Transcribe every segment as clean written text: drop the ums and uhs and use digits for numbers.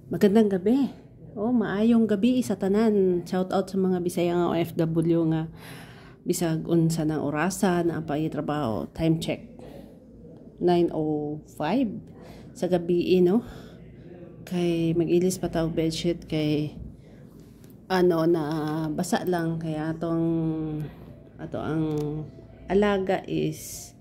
Magandang gabi. Maayong gabi sa tanan. Shout out sa mga Bisaya nga OFW nga bisag unsa ng orasan na trabaho. Time check. 9:05 sa gabi, no? Kay mag-ilis pa tawag bedsheet kay na basa lang kaya ato ang alaga is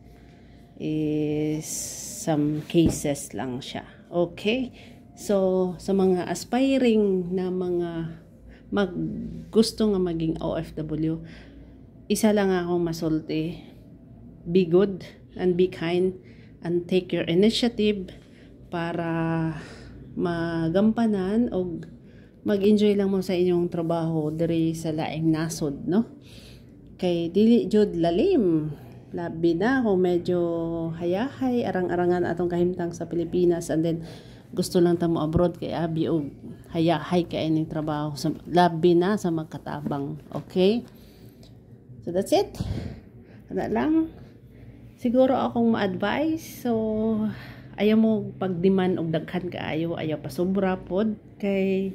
some cases lang siya. Okay? So, sa mga aspiring na mga gusto nga maging OFW, isa lang akong masulti. Be good and be kind and take your initiative para magampanan o mag-enjoy lang mo sa inyong trabaho diri sa laing nasod, no? Kay dili jud lalim. Labi na kung medyo hayahay, arang-arangan atong kahimtang sa Pilipinas and then gusto lang ta mo abroad kay abi og hayahay kay ining trabaho. So, labi na sa magkatabang. Okay? So that's it. Ano lang. Siguro akong ma-advise. So, ayaw mo pag-demand og daghan kaayo, ayaw pa sobra pod kay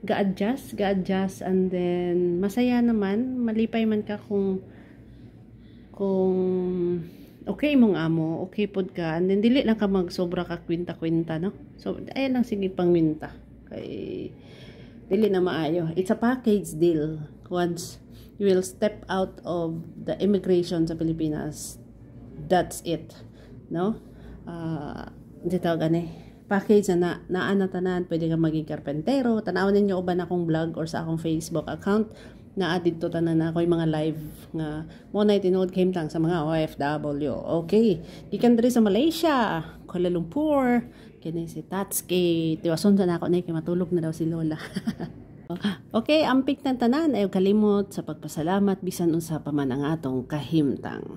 ga-adjust and then masaya naman, malipay man ka kung okay mong amo, okay pod ka, and then dili lang ka magsobra ka kwinta-kwinta, no? So, ayan lang sige pangminta. Kay dili na maayo. It's a package deal. Once you will step out of the immigration sa Pilipinas, that's it, no? Dito gani package na naa tanan, pwede ka maging karpentero. Tanawon ninyo uban akong vlog or sa akong Facebook account na dito tanan na ako'y mga live nga mo na tinuod kahimtang sa mga OFW. Okay, gikan diri sa Malaysia, Kuala Lumpur, kini si Tatsuki. Tiwason sa nako ni kay matulog na daw si Lola. Okay, ampik ng tanan, ayaw kalimot sa pagpasalamat bisan unsa pa man ang atong kahimtang.